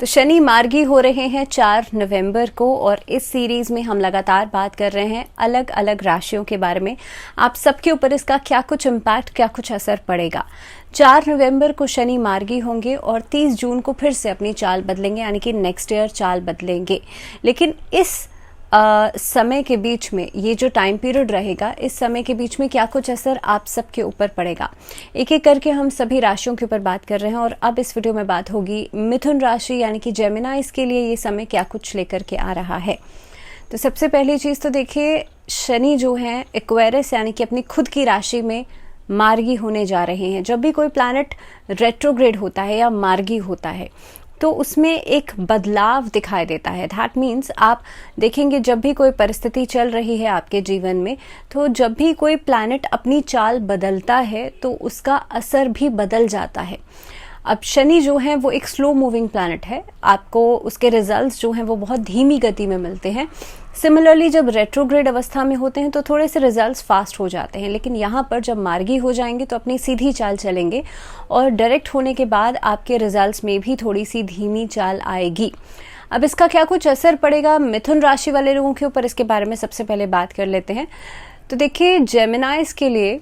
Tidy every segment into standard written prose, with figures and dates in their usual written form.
तो शनि मार्गी हो रहे हैं 4 नवंबर को और इस सीरीज में हम लगातार बात कर रहे हैं अलग अलग राशियों के बारे में। आप सबके ऊपर इसका क्या कुछ इम्पैक्ट, क्या कुछ असर पड़ेगा। 4 नवंबर को शनि मार्गी होंगे और 30 जून को फिर से अपनी चाल बदलेंगे, यानी कि नेक्स्ट ईयर चाल बदलेंगे। लेकिन इस समय के बीच में, ये जो टाइम पीरियड रहेगा, इस समय के बीच में क्या कुछ असर आप सबके ऊपर पड़ेगा, एक एक करके हम सभी राशियों के ऊपर बात कर रहे हैं। और अब इस वीडियो में बात होगी मिथुन राशि यानी कि जेमिनाइज के लिए ये समय क्या कुछ लेकर के आ रहा है। तो सबसे पहली चीज़ तो देखिए, शनि जो है एक्वेरियस यानी कि अपनी खुद की राशि में मार्गी होने जा रहे हैं। जब भी कोई प्लैनेट रेट्रोग्रेड होता है या मार्गी होता है तो उसमें एक बदलाव दिखाई देता है। दैट मीन्स आप देखेंगे जब भी कोई परिस्थिति चल रही है आपके जीवन में, तो जब भी कोई प्लैनेट अपनी चाल बदलता है तो उसका असर भी बदल जाता है। अब शनि जो है वो एक स्लो मूविंग प्लैनेट है, आपको उसके रिजल्ट्स जो हैं वो बहुत धीमी गति में मिलते हैं। सिमिलरली जब रेट्रोग्रेड अवस्था में होते हैं तो थोड़े से रिजल्ट्स फास्ट हो जाते हैं, लेकिन यहाँ पर जब मार्गी हो जाएंगे तो अपनी सीधी चाल चलेंगे और डायरेक्ट होने के बाद आपके रिजल्ट्स में भी थोड़ी सी धीमी चाल आएगी। अब इसका क्या कुछ असर पड़ेगा मिथुन राशि वाले लोगों के ऊपर, इसके बारे में सबसे पहले बात कर लेते हैं। तो देखिए, जेमिनाइज के लिए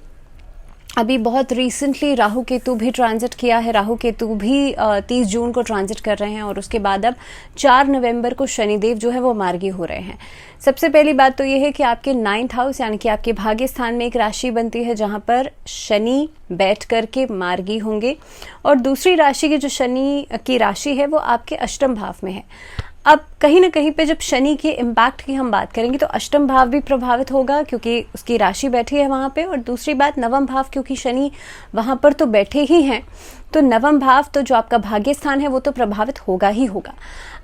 अभी बहुत रिसेंटली राहु केतु भी ट्रांजिट किया है। राहु केतु भी 30 जून को ट्रांजिट कर रहे हैं और उसके बाद अब 4 नवंबर को शनिदेव जो है वो मार्गी हो रहे हैं। सबसे पहली बात तो ये है कि आपके 9th हाउस यानी कि आपके भाग्य स्थान में एक राशि बनती है जहां पर शनि बैठ करके मार्गी होंगे, और दूसरी राशि की जो शनि की राशि है वो आपके अष्टम भाव में है। अब कहीं ना कहीं पे जब शनि के इम्पैक्ट की हम बात करेंगे तो अष्टम भाव भी प्रभावित होगा क्योंकि उसकी राशि बैठी है वहां पे, और दूसरी बात नवम भाव, क्योंकि शनि वहां पर तो बैठे ही हैं तो नवम भाव तो जो आपका भाग्य स्थान है वो तो प्रभावित होगा ही होगा।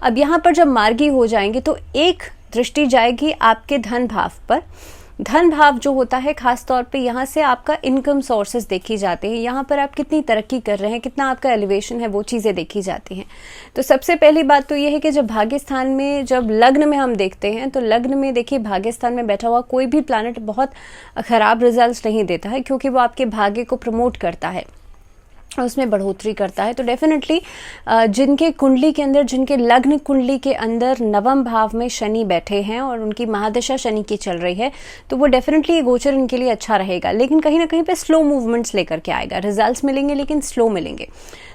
अब यहाँ पर जब मार्गी हो जाएंगे तो एक दृष्टि जाएगी आपके धन भाव पर। धन भाव जो होता है खास तौर पे यहाँ से आपका इनकम सोर्सेज देखी जाते हैं, यहाँ पर आप कितनी तरक्की कर रहे हैं, कितना आपका एलिवेशन है, वो चीज़ें देखी जाती हैं। तो सबसे पहली बात तो ये है कि जब भाग्य स्थान में, जब लग्न में हम देखते हैं तो लग्न में देखिए भाग्य स्थान में बैठा हुआ कोई भी प्लैनेट बहुत खराब रिजल्ट्स नहीं देता है, क्योंकि वो आपके भाग्य को प्रमोट करता है, उसमें बढ़ोतरी करता है। तो डेफिनेटली जिनके कुंडली के अंदर, जिनके लग्न कुंडली के अंदर नवम भाव में शनि बैठे हैं और उनकी महादशा शनि की चल रही है, तो वो डेफिनेटली गोचर इनके लिए अच्छा रहेगा, लेकिन कहीं ना कहीं पे स्लो मूवमेंट्स लेकर के आएगा। रिजल्ट्स मिलेंगे लेकिन स्लो मिलेंगे।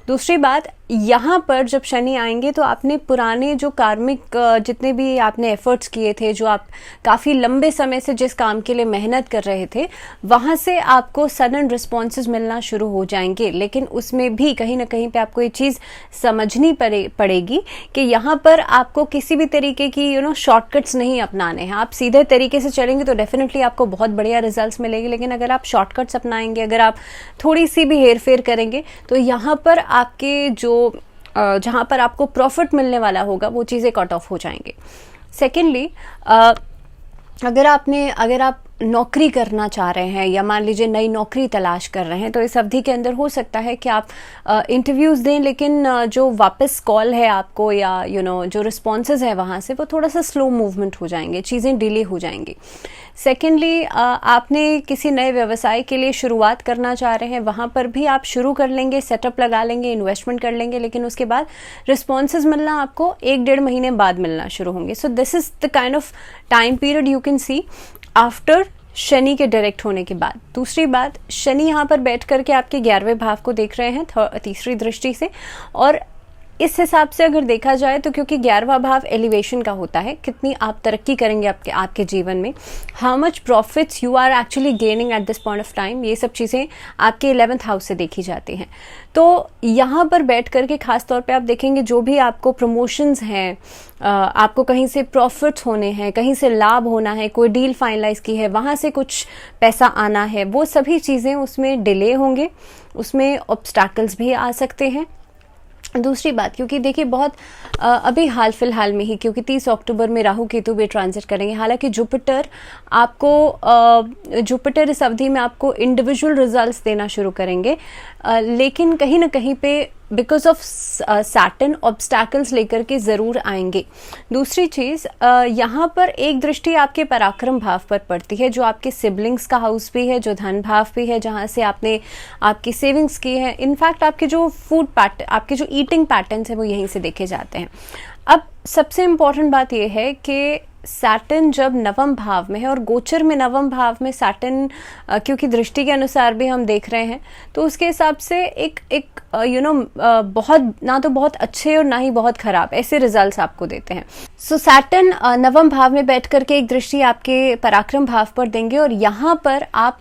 दूसरी बात, यहाँ पर जब शनि आएंगे तो आपने पुराने जो कार्मिक जितने भी आपने एफर्ट्स किए थे, जो आप काफ़ी लंबे समय से जिस काम के लिए मेहनत कर रहे थे, वहाँ से आपको सडन रिस्पॉन्सेज मिलना शुरू हो जाएंगे। लेकिन उसमें भी कहीं ना कहीं पे आपको ये चीज़ समझनी पड़ेगी कि यहाँ पर आपको किसी भी तरीके की शॉर्टकट्स नहीं अपनाने हैं। आप सीधे तरीके से चलेंगे तो डेफिनेटली आपको बहुत बढ़िया रिजल्ट्स मिलेंगे, लेकिन अगर आप शॉर्टकट्स अपनाएंगे, अगर आप थोड़ी सी भी हेरफेर करेंगे तो यहाँ पर आपके जो जहाँ पर आपको प्रॉफिट मिलने वाला होगा वो चीज़ें कट ऑफ हो जाएंगे। सेकेंडली, अगर आप नौकरी करना चाह रहे हैं या मान लीजिए नई नौकरी तलाश कर रहे हैं, तो इस अवधि के अंदर हो सकता है कि आप इंटरव्यूज़ दें, लेकिन जो वापस कॉल है आपको या जो रिस्पॉन्सेज है वहाँ से, वो थोड़ा सा स्लो मूवमेंट हो जाएंगे, चीज़ें डिले हो जाएंगी। सेकेंडली, आपने किसी नए व्यवसाय के लिए शुरुआत करना चाह रहे हैं, वहाँ पर भी आप शुरू कर लेंगे, सेटअप लगा लेंगे, इन्वेस्टमेंट कर लेंगे, लेकिन उसके बाद रिस्पॉन्सेज मिलना आपको 1-1.5 महीने बाद मिलना शुरू होंगे। So this is the kind of time period you can see after Shani के डायरेक्ट होने के बाद। दूसरी बात, शनि यहाँ पर बैठ करके आपके 11वें भाव को देख रहे हैं तीसरी दृष्टि से, और इस हिसाब से अगर देखा जाए तो क्योंकि 11वां भाव एलिवेशन का होता है, कितनी आप तरक्की करेंगे आपके जीवन में, how much profits you are actually gaining at this point of time, ये सब चीज़ें आपके 11th हाउस से देखी जाती हैं। तो यहाँ पर बैठ करके खास तौर पे आप देखेंगे जो भी आपको प्रमोशंस हैं, आपको कहीं से प्रॉफिट्स होने हैं, कहीं से लाभ होना है, कोई डील फाइनलाइज की है, वहाँ से कुछ पैसा आना है, वो सभी चीज़ें उसमें डिले होंगे, उसमें ऑब्स्टैकल्स भी आ सकते हैं। दूसरी बात, क्योंकि देखिए बहुत अभी हाल फिलहाल में ही, क्योंकि 30 अक्टूबर में राहु केतु भी ट्रांजिट करेंगे, हालांकि जुपिटर इस अवधि में आपको इंडिविजुअल रिजल्ट्स देना शुरू करेंगे, लेकिन कहीं ना कहीं पे बिकॉज ऑफ सैटर्न ऑब्स्टैकल्स लेकर के ज़रूर आएंगे। दूसरी चीज़, यहाँ पर एक दृष्टि आपके पराक्रम भाव पर पड़ती है, जो आपके सिबलिंग्स का हाउस भी है, जो धन भाव भी है, जहाँ से आपने आपकी सेविंग्स की है। इनफैक्ट आपके जो फूड पैटर्न, आपके जो ईटिंग पैटर्न्स हैं वो यहीं से देखे जाते हैं। अब सबसे इम्पॉर्टेंट बात यह है कि सैटर्न जब नवम भाव में है, और गोचर में नवम भाव में सैटर्न क्योंकि दृष्टि के अनुसार भी हम देख रहे हैं, तो उसके हिसाब से एक बहुत ना तो बहुत अच्छे और ना ही बहुत खराब ऐसे रिजल्ट्स आपको देते हैं। सो सैटर्न नवम भाव में बैठ करके एक दृष्टि आपके पराक्रम भाव पर देंगे, और यहाँ पर आप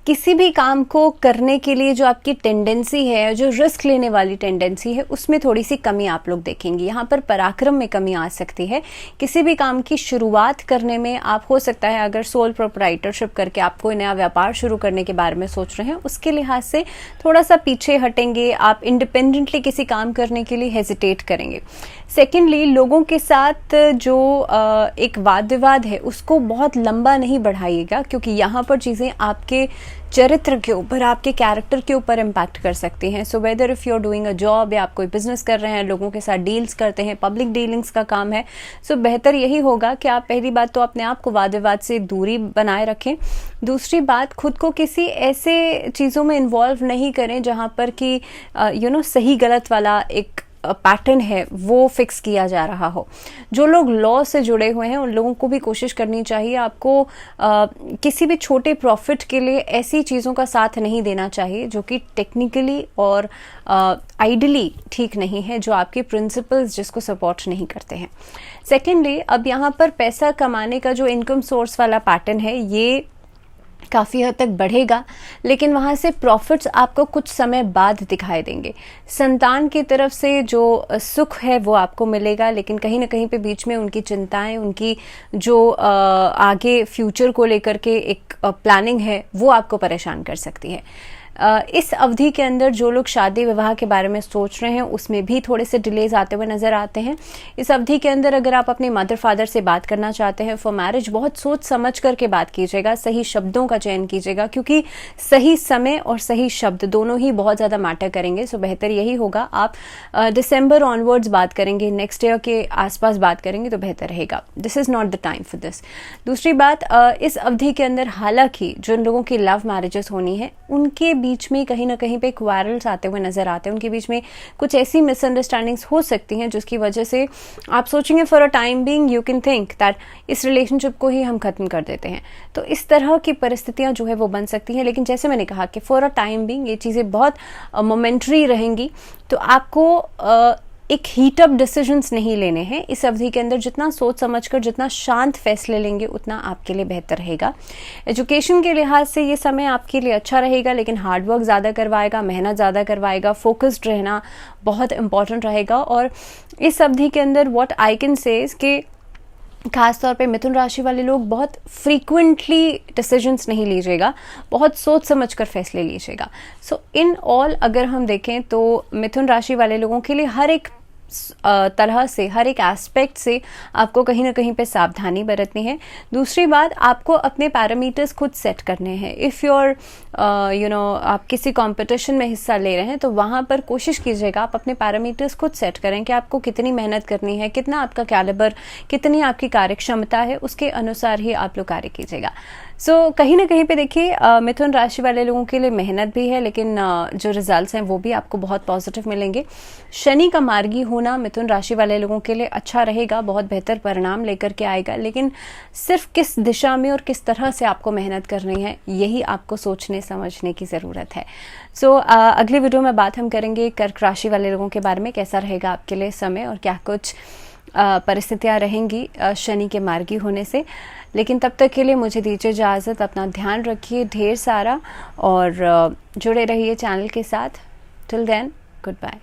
किसी भी काम को करने के लिए जो आपकी टेंडेंसी है, जो रिस्क लेने वाली टेंडेंसी है, उसमें थोड़ी सी कमी आप लोग देखेंगे। यहाँ पर पराक्रम में कमी आ सकती है। किसी भी काम की शुरुआत करने में आप, हो सकता है अगर सोल प्रोप्राइटरशिप करके आप कोई नया व्यापार शुरू करने के बारे में सोच रहे हैं, उसके लिहाज से थोड़ा सा पीछे हटेंगे। आप इंडिपेंडेंटली किसी काम करने के लिए हेजिटेट करेंगे। सेकेंडली, लोगों के साथ जो एक वाद विवाद है उसको बहुत लंबा नहीं बढ़ाइएगा, क्योंकि यहाँ पर चीज़ें आपके चरित्र के ऊपर, आपके कैरेक्टर के ऊपर इम्पैक्ट कर सकती हैं। So whether if you are doing a job, या आप कोई बिजनेस कर रहे हैं, लोगों के साथ डील्स करते हैं, पब्लिक डीलिंग्स का काम है, सो बेहतर यही होगा कि आप पहली बात तो अपने आप को वाद विवाद से दूरी बनाए रखें। दूसरी बात, खुद को किसी ऐसे चीज़ों में इन्वॉल्व नहीं करें जहाँ पर कि सही गलत वाला एक पैटर्न है वो फिक्स किया जा रहा हो। जो लोग लॉ से जुड़े हुए हैं उन लोगों को भी कोशिश करनी चाहिए, आपको किसी भी छोटे प्रॉफिट के लिए ऐसी चीज़ों का साथ नहीं देना चाहिए जो कि टेक्निकली और आइडली ठीक नहीं है, जो आपके प्रिंसिपल्स जिसको सपोर्ट नहीं करते हैं। सेकेंडली, अब यहाँ पर पैसा कमाने का जो इनकम सोर्स वाला पैटर्न है ये काफ़ी हद तक बढ़ेगा, लेकिन वहाँ से प्रॉफिट्स आपको कुछ समय बाद दिखाई देंगे। संतान की तरफ से जो सुख है वो आपको मिलेगा, लेकिन कहीं ना कहीं पे बीच में उनकी चिंताएं, उनकी जो आगे फ्यूचर को लेकर के एक प्लानिंग है वो आपको परेशान कर सकती है। इस अवधि के अंदर जो लोग शादी विवाह के बारे में सोच रहे हैं उसमें भी थोड़े से डिलेज आते हुए नजर आते हैं। इस अवधि के अंदर अगर आप अपने मदर फादर से बात करना चाहते हैं फॉर मैरिज, बहुत सोच समझ करके बात कीजिएगा, सही शब्दों का चयन कीजिएगा, क्योंकि सही समय और सही शब्द दोनों ही बहुत ज़्यादा मैटर करेंगे। सो बेहतर यही होगा आप दिसंबर ऑनवर्ड्स बात करेंगे, नेक्स्ट ईयर के आसपास बात करेंगे तो बेहतर रहेगा। This is not the time for this. दूसरी बात, इस अवधि के अंदर हालांकि जिन लोगों की लव मैरिजेस होनी है उनके बीच में कहीं ना कहीं पे क्वारल्स आते हुए नजर आते हैं, उनके बीच में कुछ ऐसी मिसअंडरस्टैंडिंग्स हो सकती हैं जिसकी वजह से आप सोचेंगे for a time being you can think that इस रिलेशनशिप को ही हम खत्म कर देते हैं। तो इस तरह की परिस्थितियां जो है वो बन सकती हैं, लेकिन जैसे मैंने कहा कि फॉर अ टाइम बीइंग ये चीज़ें बहुत मोमेंटरी रहेंगी, तो आपको एक हीटअप डिसीजंस नहीं लेने हैं इस अवधि के अंदर। जितना सोच समझकर, जितना शांत फैसले लेंगे उतना आपके लिए बेहतर रहेगा। एजुकेशन के लिहाज से ये समय आपके लिए अच्छा रहेगा, लेकिन हार्डवर्क ज़्यादा करवाएगा, मेहनत ज़्यादा करवाएगा, फोकस्ड रहना बहुत इंपॉर्टेंट रहेगा। और इस अवधि के अंदर what I can say is कि खासतौर पे मिथुन राशि वाले लोग बहुत फ्रीक्वेंटली डिसीजंस नहीं लीजिएगा, बहुत सोच समझ कर फैसले लीजिएगा। सो इन ऑल अगर हम देखें तो मिथुन राशि वाले लोगों के लिए हर एक तरह से, हर एक एस्पेक्ट से आपको कहीं ना कहीं पे सावधानी बरतनी है। दूसरी बात, आपको अपने पैरामीटर्स खुद सेट करने हैं। इफ़ योर आप किसी कंपटीशन में हिस्सा ले रहे हैं तो वहाँ पर कोशिश कीजिएगा आप अपने पैरामीटर्स खुद सेट करें कि आपको कितनी मेहनत करनी है, कितना आपका कैलिबर, कितनी आपकी कार्यक्षमता है, उसके अनुसार ही आप लोग कार्य कीजिएगा। सो कहीं ना कहीं पे देखिए मिथुन राशि वाले लोगों के लिए मेहनत भी है, लेकिन जो रिजल्ट्स हैं वो भी आपको बहुत पॉजिटिव मिलेंगे। शनि का मार्गी होना मिथुन राशि वाले लोगों के लिए अच्छा रहेगा, बहुत बेहतर परिणाम लेकर के आएगा, लेकिन सिर्फ किस दिशा में और किस तरह से आपको मेहनत करनी है यही आपको सोचने समझने की ज़रूरत है। सो अगली वीडियो में बात हम करेंगे कर्क राशि वाले लोगों के बारे में, कैसा रहेगा आपके लिए समय और क्या कुछ परिस्थितियां रहेंगी शनि के मार्गी होने से। लेकिन तब तक के लिए मुझे दीजिए इजाज़त, अपना ध्यान रखिए ढेर सारा और जुड़े रहिए चैनल के साथ। Till then, good bye.